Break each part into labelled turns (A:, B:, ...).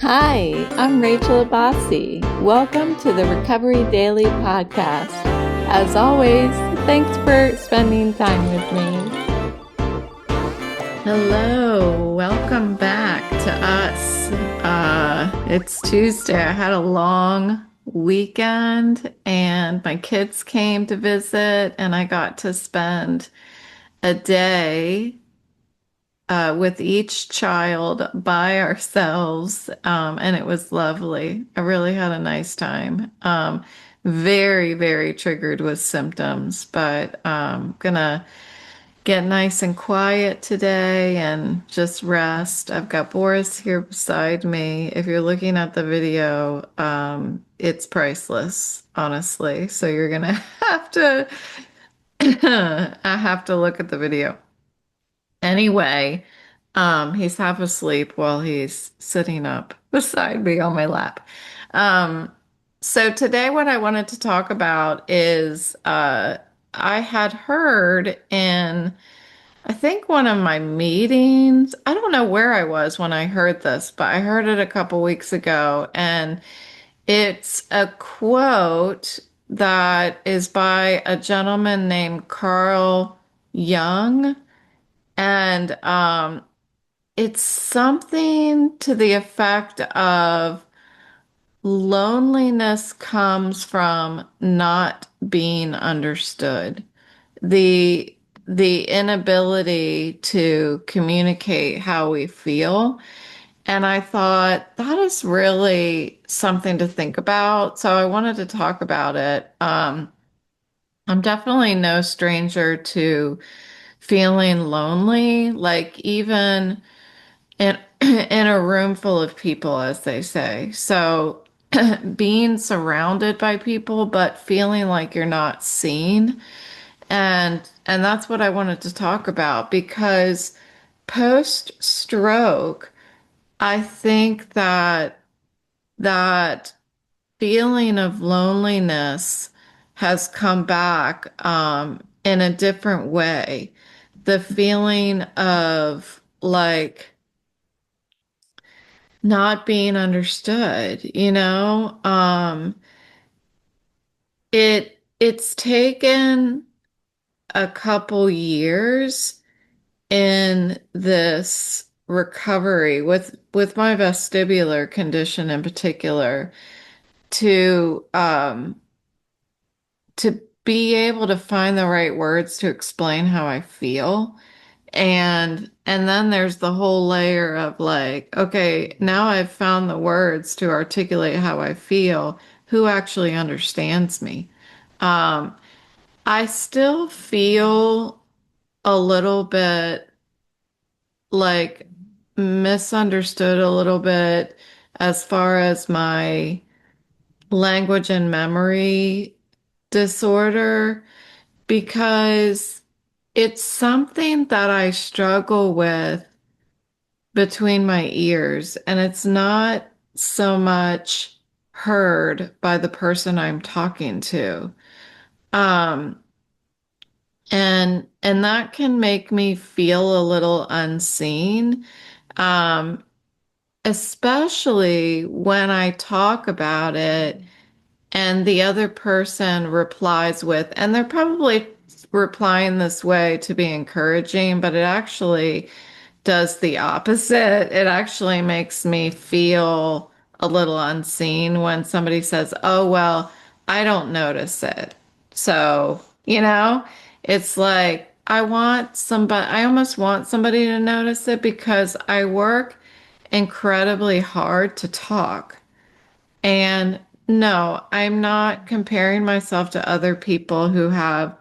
A: Hi, I'm Rachel Abbasi. Welcome to the Recovery Daily Podcast. As always, thanks for spending time with me. Hello, welcome back to us. It's Tuesday. I had a long weekend and my kids came to visit, and I got to spend a day with each child by ourselves, and it was lovely. I really had a nice time. Very, very triggered with symptoms, but gonna get nice and quiet today and just rest. I've got Boris here beside me. If you're looking at the video, it's priceless, honestly. So you're gonna have to, I have to look at the video. Anyway, he's half asleep while he's sitting up beside me on my lap. Um, so today what I wanted to talk about is I had heard in, I think, one of my meetings. I don't know where I was when I heard this, but I heard it a couple weeks ago, and it's a quote that is by a gentleman named Carl Jung. And it's something to the effect of loneliness comes from not being understood. The the inability to communicate how we feel. And I thought that is really something to think about. So I wanted to talk about it. I'm definitely no stranger to feeling lonely, like even in in a room full of people, as they say. So being surrounded by people, but feeling like you're not seen. And that's what I wanted to talk about, because post stroke, I think that feeling of loneliness has come back in a different way. The feeling of like not being understood, it's taken a couple years in this recovery with my vestibular condition in particular to be able to find the right words to explain how I feel. And then there's the whole layer of like, okay, now I've found the words to articulate how I feel. Who actually understands me? Um, I still feel a little bit like misunderstood a little bit as far as my language and memory disorder, because it's something that I struggle with between my ears, and it's not so much heard by the person I'm talking to. Um, and that can make me feel a little unseen, um, especially when I talk about it and the other person replies with, and they're probably replying this way to be encouraging, but it actually does the opposite. It actually makes me feel a little unseen when somebody says, "Oh, well, I don't notice it." So, it's like I almost want somebody to notice it, because I work incredibly hard to talk. And no, I'm not comparing myself to other people who have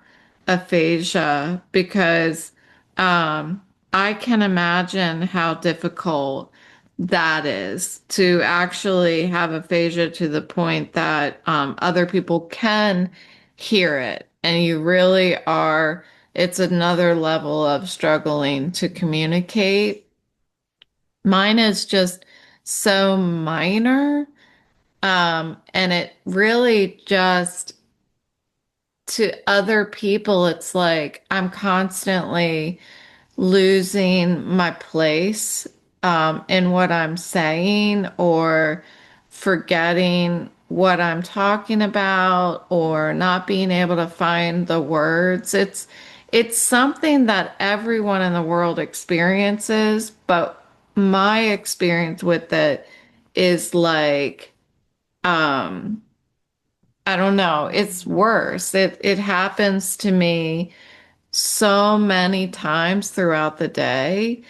A: aphasia, because um, I can imagine how difficult that is to actually have aphasia to the point that other people can hear it. And you really are, it's another level of struggling to communicate. Mine is just so minor. And it really just, to other people, it's like I'm constantly losing my place in what I'm saying or forgetting what I'm talking about or not being able to find the words. It's something that everyone in the world experiences, but my experience with it is like um I don't know, it's worse. It happens to me so many times throughout the day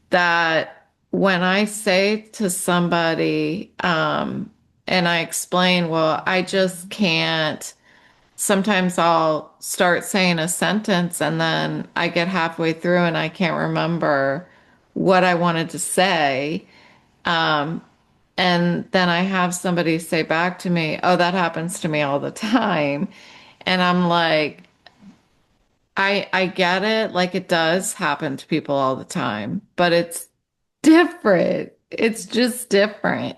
A: that when I say to somebody, and I explain, well, I just can't, sometimes I'll start saying a sentence and then I get halfway through and I can't remember what I wanted to say. Um, and then I have somebody say back to me, oh, that happens to me all the time. And I'm like, I get it, like it does happen to people all the time, but it's different. It's just different,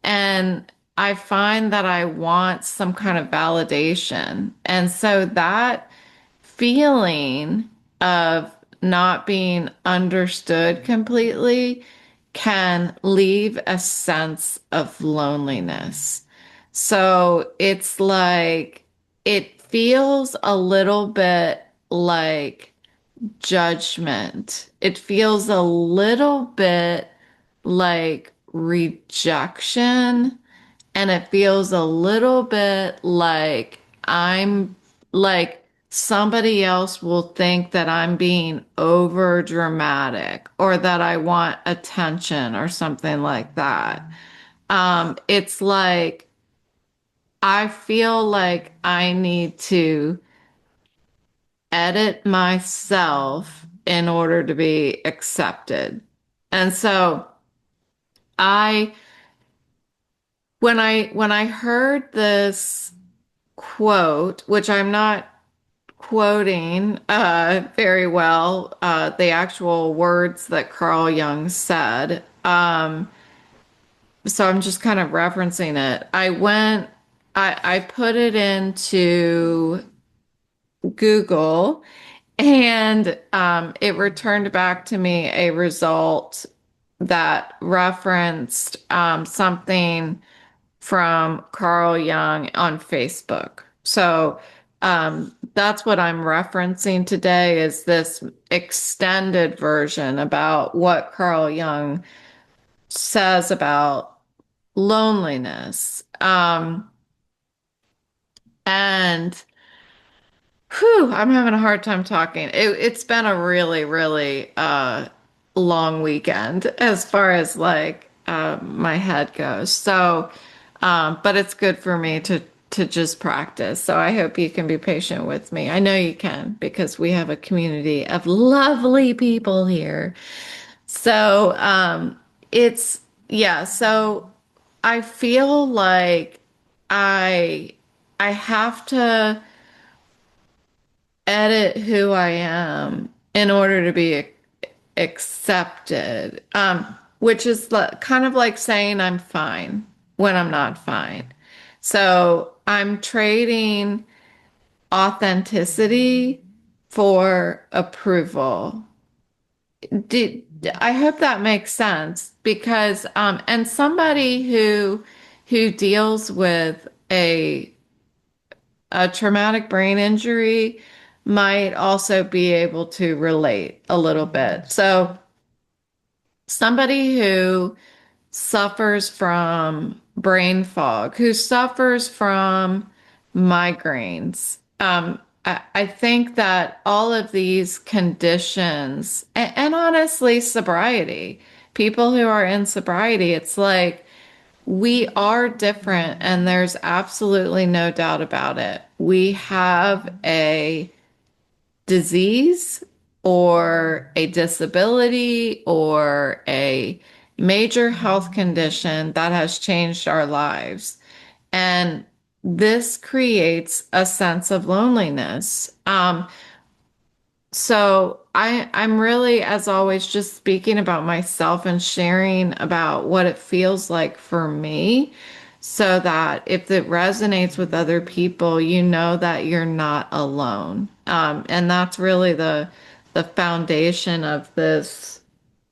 A: and I find that I want some kind of validation. And so that feeling of not being understood completely can leave a sense of loneliness. So it's like it feels a little bit like judgment. It feels a little bit like rejection, and it feels a little bit like I'm like somebody else will think that I'm being over dramatic or that I want attention or something like that. It's like I feel like I need to edit myself in order to be accepted. And so I when I heard this quote, which I'm not quoting very well, the actual words that Carl Jung said, so I'm just kind of referencing it. I put it into Google, and it returned back to me a result that referenced something from Carl Jung on Facebook. So that's what I'm referencing today is this extended version about what Carl Jung says about loneliness. And Whew, I'm having a hard time talking. It's been a really, really long weekend as far as like my head goes. So, but it's good for me to just practice. So I hope you can be patient with me. I know you can because we have a community of lovely people here. So, it's yeah. So I feel like I I have to edit who I am in order to be accepted, which is kind of like saying I'm fine when I'm not fine. So I'm trading authenticity for approval. Did, I hope that makes sense because, and somebody who deals with a traumatic brain injury might also be able to relate a little bit. So, somebody who suffers from brain fog, who suffers from migraines, I think that all of these conditions, and honestly, sobriety, people who are in sobriety, it's like, we are different, and there's absolutely no doubt about it. We have a disease or a disability or a major health condition that has changed our lives. And this creates a sense of loneliness. So I'm really, as always, just speaking about myself and sharing about what it feels like for me so that if it resonates with other people, you know that you're not alone. And that's really the foundation of this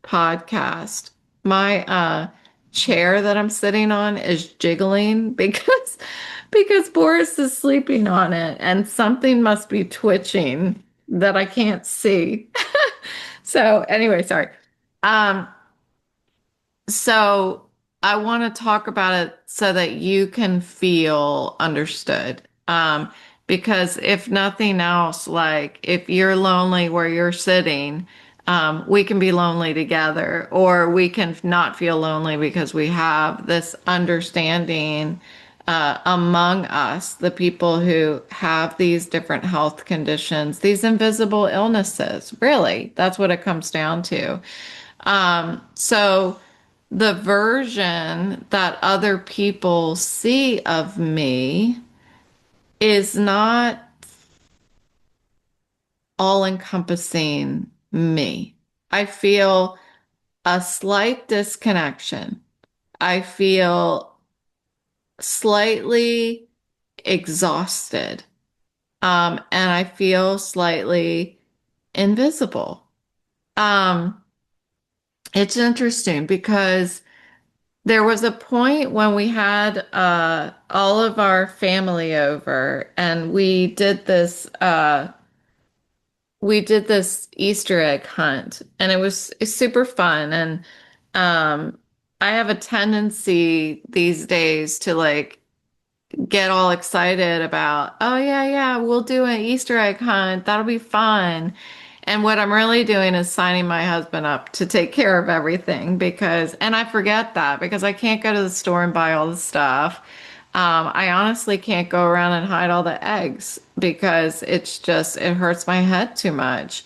A: podcast, my chair that I'm sitting on is jiggling because Boris is sleeping on it and something must be twitching that I can't see. So anyway, sorry. Um, so I want to talk about it so that you can feel understood. Because if nothing else, like if you're lonely where you're sitting, we can be lonely together, or we can not feel lonely because we have this understanding among us, the people who have these different health conditions, these invisible illnesses. Really, that's what it comes down to. So the version that other people see of me is not all encompassing me. I feel a slight disconnection. I feel slightly exhausted. And I feel slightly invisible. Um, it's interesting because there was a point when we had all of our family over and we did this Easter egg hunt, and it's super fun. And um I have a tendency these days to like get all excited about, oh yeah, yeah, we'll do an Easter egg hunt. That'll be fun. And what I'm really doing is signing my husband up to take care of everything and I forget that because I can't go to the store and buy all the stuff. I honestly can't go around and hide all the eggs because it hurts my head too much.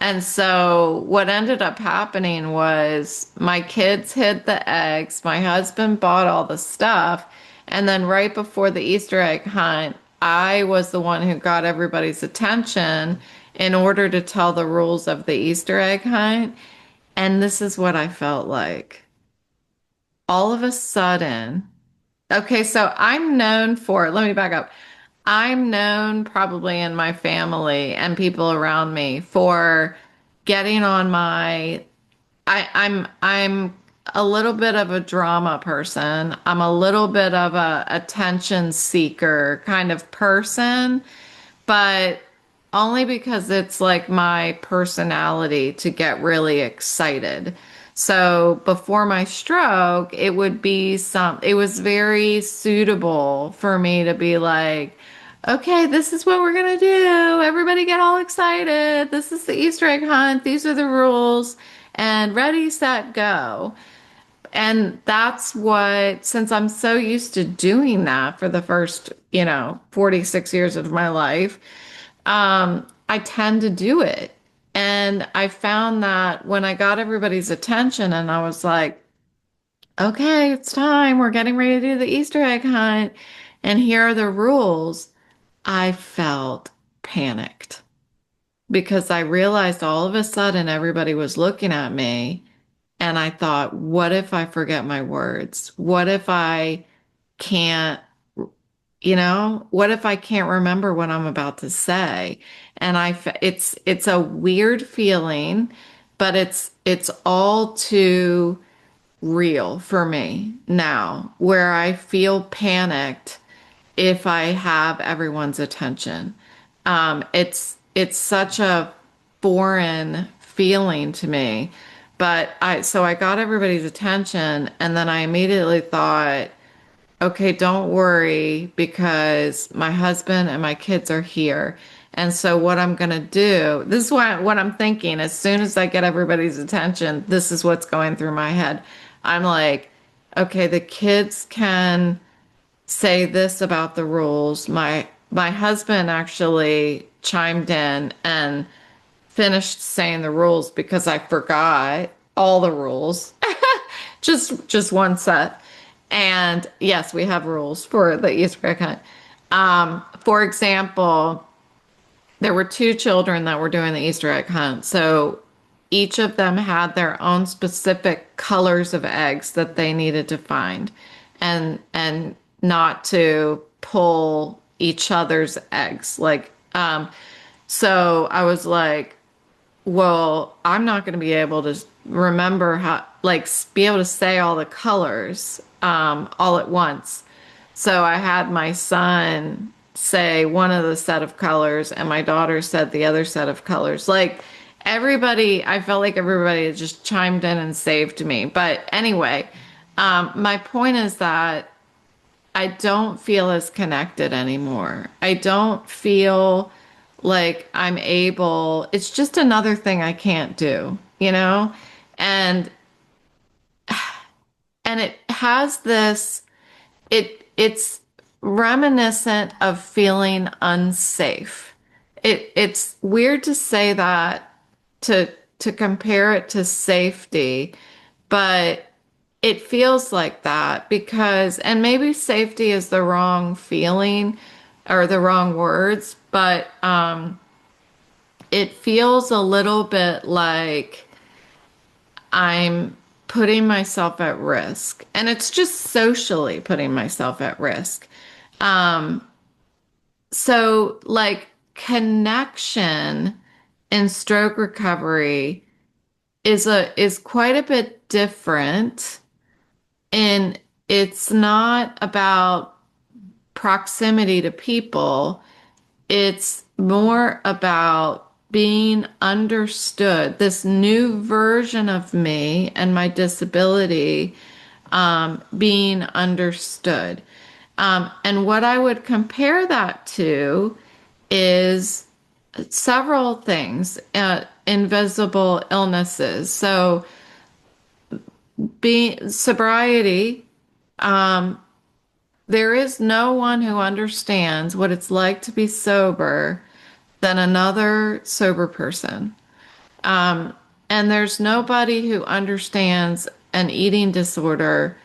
A: And so what ended up happening was my kids hid the eggs, my husband bought all the stuff, and then right before the Easter egg hunt, I was the one who got everybody's attention in order to tell the rules of the Easter egg hunt. And this is what I felt like. All of a sudden, okay, so let me back up. I'm known probably in my family and people around me for getting on my I'm a little bit of a drama person. I'm a little bit of a attention seeker kind of person, but only because it's like my personality to get really excited. So before my stroke, it was very suitable for me to be like, okay, this is what we're gonna do. Everybody get all excited. This is the Easter egg hunt. These are the rules. And ready, set, go. And since I'm so used to doing that for the first, 46 years of my life, I tend to do it. And I found that when I got everybody's attention and I was like, okay, it's time. We're getting ready to do the Easter egg hunt. And here are the rules. I felt panicked because I realized all of a sudden everybody was looking at me. And I thought, what if I forget my words? What if I can't, what if I can't remember what I'm about to say? And it's a weird feeling, but it's all too real for me now, where I feel panicked if I have everyone's attention. It's such a foreign feeling to me. But I got everybody's attention, and then I immediately thought, okay, don't worry because my husband and my kids are here. And so what I'm going to do, this is what I'm thinking. As soon as I get everybody's attention, this is what's going through my head. I'm like, okay, the kids can say this about the rules. My husband actually chimed in and finished saying the rules because I forgot all the rules. Just one set. And yes, we have rules for the Easter egg hunt. For example, there were two children that were doing the Easter egg hunt. So each of them had their own specific colors of eggs that they needed to find and not to pull each other's eggs. So I was like, well, I'm not going to be able to remember how, like, be able to say all the colors all at once. So I had my son say one of the set of colors, and my daughter said the other set of colors. Like everybody, I felt like everybody just chimed in and saved me. But anyway, my point is that I don't feel as connected anymore. I don't feel like I'm able, it's just another thing I can't do, you know? And it has this, it's reminiscent of feeling unsafe. It's weird to say that, to compare it to safety, but it feels like that because, and maybe safety is the wrong feeling or the wrong words, but it feels a little bit like I'm putting myself at risk. And it's just socially putting myself at risk. Um, so like connection in stroke recovery is quite a bit different, and it's not about proximity to people. It's more about being understood, this new version of me and my disability being understood. And what I would compare that to is several things, invisible illnesses. So, being sobriety, um, there is no one who understands what it's like to be sober than another sober person. Um, and there's nobody who understands an eating disorder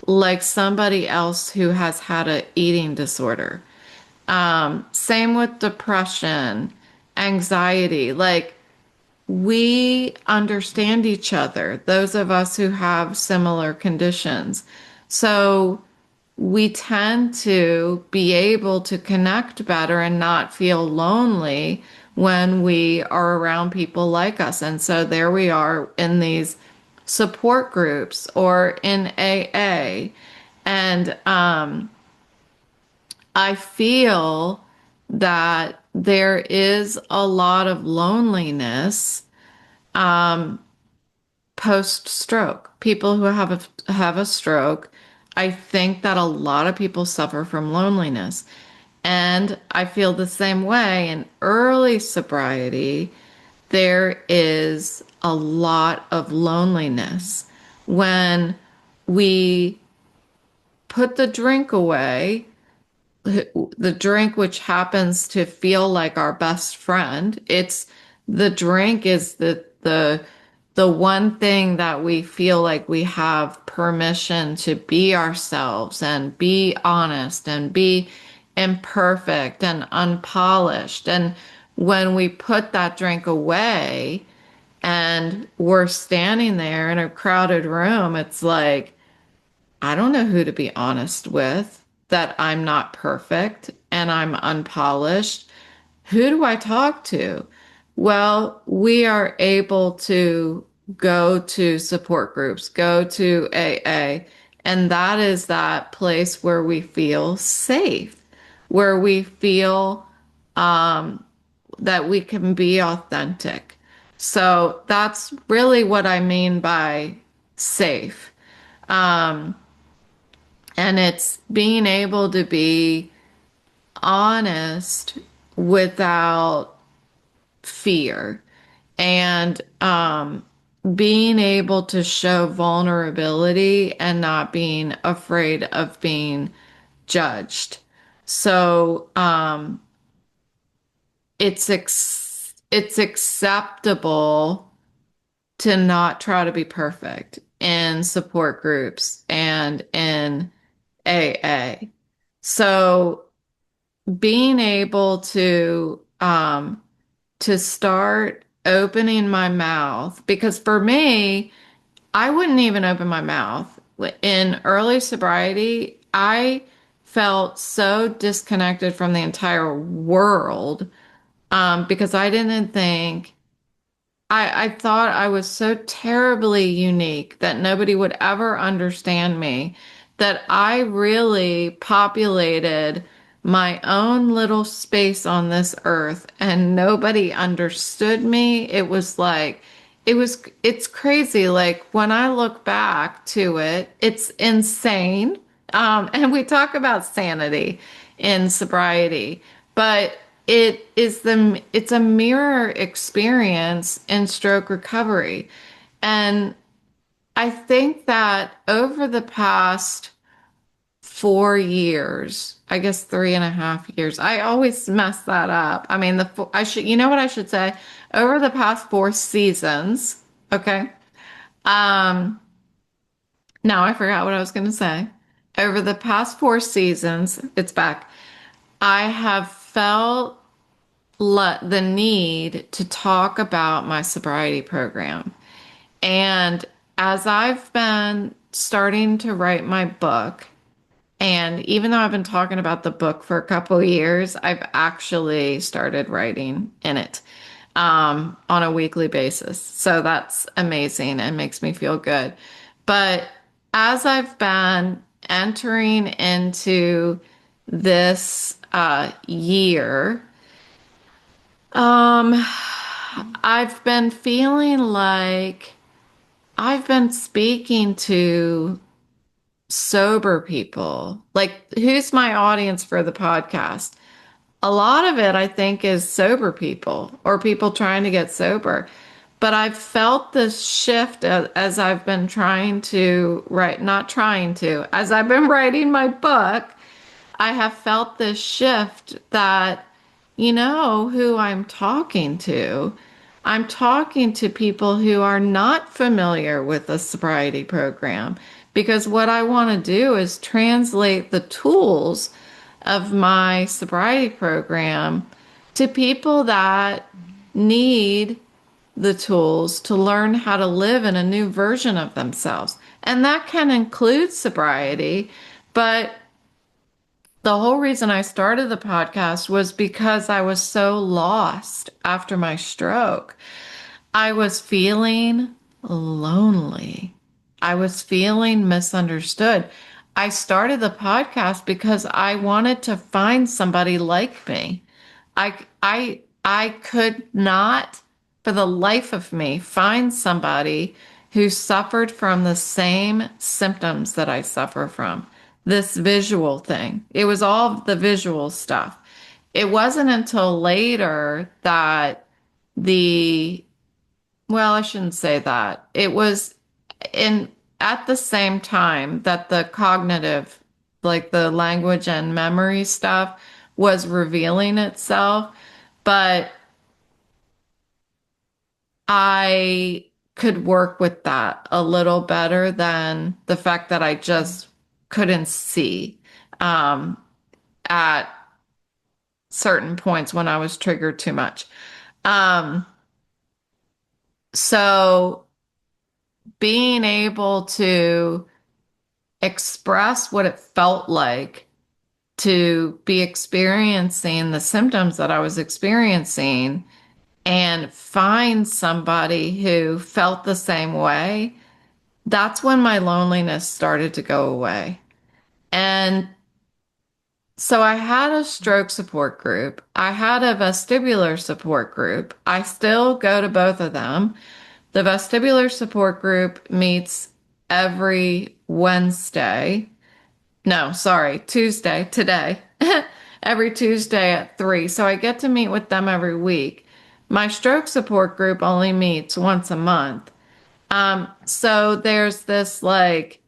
A: like somebody else who has had an eating disorder. Same with depression, anxiety. Like, we understand each other, those of us who have similar conditions. So we tend to be able to connect better and not feel lonely when we are around people like us. And so there we are in these support groups or in AA. And I feel that there is a lot of loneliness post stroke. People who have a stroke, I think that a lot of people suffer from loneliness. And I feel the same way in early sobriety. There is a lot of loneliness when we put the drink away, the drink which happens to feel like our best friend. It's the drink is the one thing that we feel like we have permission to be ourselves and be honest and be imperfect and unpolished. And when we put that drink away and we're standing there in a crowded room, it's like, I don't know who to be honest with, that I'm not perfect and I'm unpolished. Who do I talk to? Well, we are able to go to support groups, go to AA, and that is that place where we feel safe, where we feel that we can be authentic. So that's really what I mean by safe. Um, and it's being able to be honest without fear, and being able to show vulnerability and not being afraid of being judged. So it's acceptable to not try to be perfect in support groups and in AA. So being able to start opening my mouth, because for me, I wouldn't even open my mouth. In early sobriety, I felt so disconnected from the entire world because I didn't think I thought I was so terribly unique that nobody would ever understand me, that I really populated my own little space on this earth and nobody understood me. It was like, it's crazy. Like when I look back to it, it's insane. And we talk about sanity in sobriety, but it's a mirror experience in stroke recovery. And I think that over the past 4 years, I guess 3.5 years, I always mess that up. I mean, I should, you know what I should say? Over the past 4 seasons, okay? Um, now I forgot what I was going to say. Over the past 4 seasons, it's back. I have felt the need to talk about my sobriety program. And as I've been starting to write my book, and even though I've been talking about the book for a couple of years, I've actually started writing in it on a weekly basis. So that's amazing and makes me feel good. But as I've been entering into this year, um, I've been feeling like I've been speaking to sober people. Like, who's my audience for the podcast? A lot of it, I think, is sober people or people trying to get sober. But I've felt this shift as I've been trying to write, not trying to, as I've been writing my book. I have felt this shift that, you know, who I'm talking to. I'm talking to people who are not familiar with the sobriety program because what I want to do is translate the tools of my sobriety program to people that need the tools to learn how to live in a new version of themselves. And that can include sobriety, but the whole reason I started the podcast was because I was so lost after my stroke. I was feeling lonely. I was feeling misunderstood. I started the podcast because I wanted to find somebody like me. I could not for the life of me find somebody who suffered from the same symptoms that I suffer from. This visual thing. It was all the visual stuff. It wasn't until later that the well, I shouldn't say that. It was in at the same time that the cognitive, like the language and memory stuff, was revealing itself, but I could work with that a little better than the fact that I just couldn't see um, at certain points when I was triggered too much. Um, so being able to express what it felt like to be experiencing the symptoms that I was experiencing and find somebody who felt the same way, that's when my loneliness started to go away. And so I had a stroke support group. I had a vestibular support group. I still go to both of them. The vestibular support group meets every Wednesday. No, sorry, Tuesday, today. Every Tuesday at 3. So I get to meet with them every week. My stroke support group only meets once a month. So there's this like,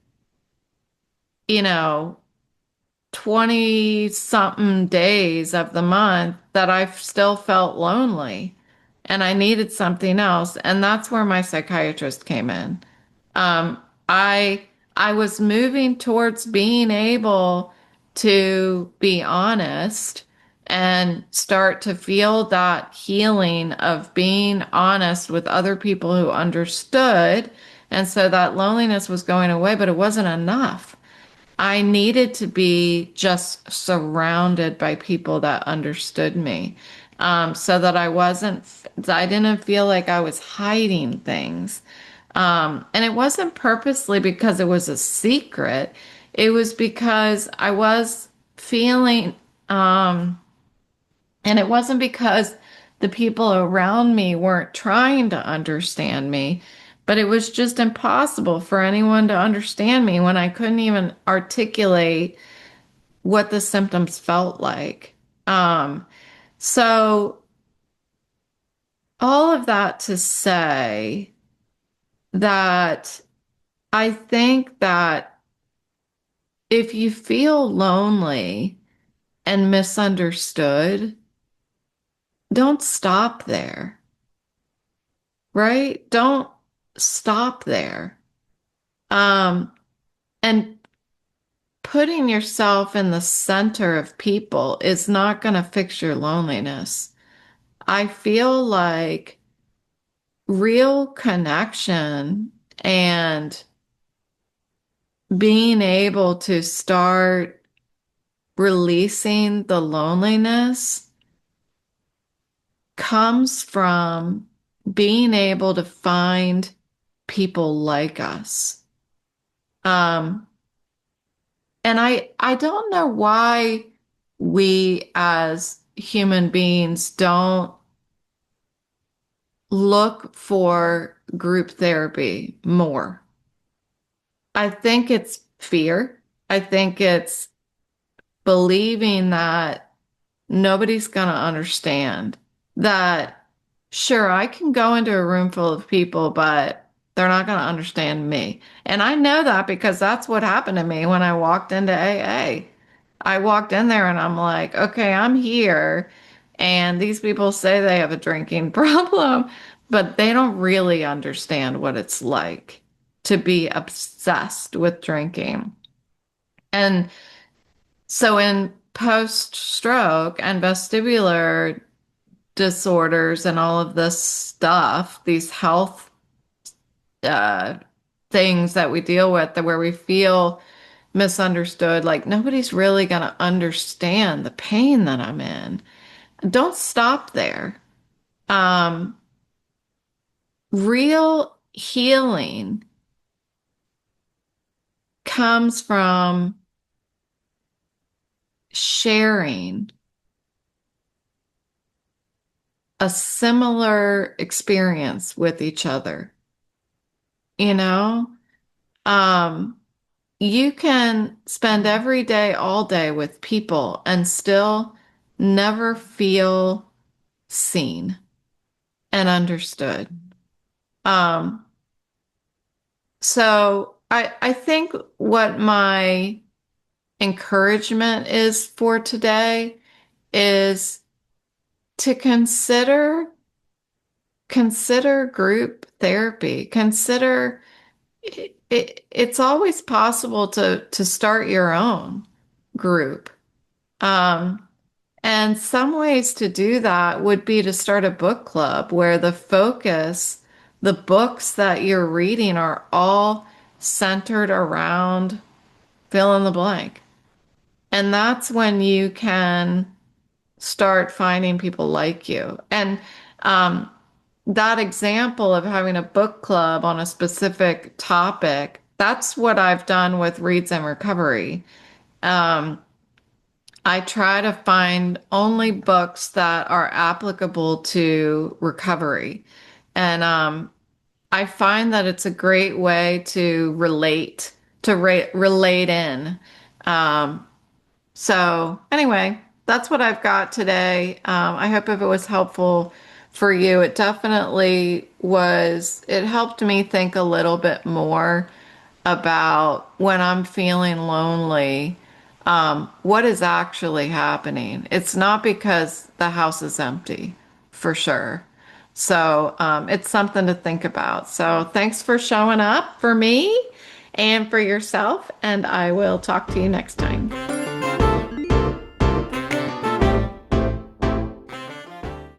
A: you know, 20 something days of the month that I still felt lonely and I needed something else. And that's where my psychiatrist came in. Um, I I was moving towards being able to be honest and start to feel that healing of being honest with other people who understood. And so that loneliness was going away, but it wasn't enough. I needed to be just surrounded by people that understood me. so that I didn't feel like I was hiding things. And it wasn't purposely because it was a secret. It was because I was feeling, and it wasn't because the people around me weren't trying to understand me, but it was just impossible for anyone to understand me when I couldn't even articulate what the symptoms felt like. Um, so all of that to say that I think that if you feel lonely and misunderstood, don't stop there, right? Don't stop there. Um, and putting yourself in the center of people is not going to fix your loneliness. I feel like real connection and being able to start releasing the loneliness comes from being able to find people like us. Um, and I don't know why we as human beings don't look for group therapy more. I think it's fear. I think it's believing that nobody's going to understand. That, sure, I can go into a room full of people, but they're not going to understand me. And I know that because that's what happened to me when I walked into AA. I walked in there and I'm like, okay, I'm here. And these people say they have a drinking problem, but they don't really understand what it's like to be obsessed with drinking. And so in post-stroke and vestibular disorders and all of this stuff, these health uh, things that we deal with, that where we feel misunderstood, like nobody's really going to understand the pain that I'm in. Don't stop there. Um, Real healing comes from sharing a similar experience with each other. You know, um, you can spend every day, all day with people and still never feel seen and understood. Um, so I think what my encouragement is for today is to consider group therapy. Consider it's always possible to start your own group. Um, and some ways to do that would be to start a book club where the books that you're reading are all centered around fill in the blank. And that's when you can start finding people like you. And um, that example of having a book club on a specific topic, that's what I've done with Reads and Recovery. Um, I try to find only books that are applicable to recovery. And I find that it's a great way to relate in. Um, so anyway, that's what I've got today. I hope if it was helpful for you, it definitely was. It helped me think a little bit more about when I'm feeling lonely, what is actually happening. It's not because the house is empty, for sure. So it's something to think about. So thanks for showing up for me and for yourself, and I will talk to you next time.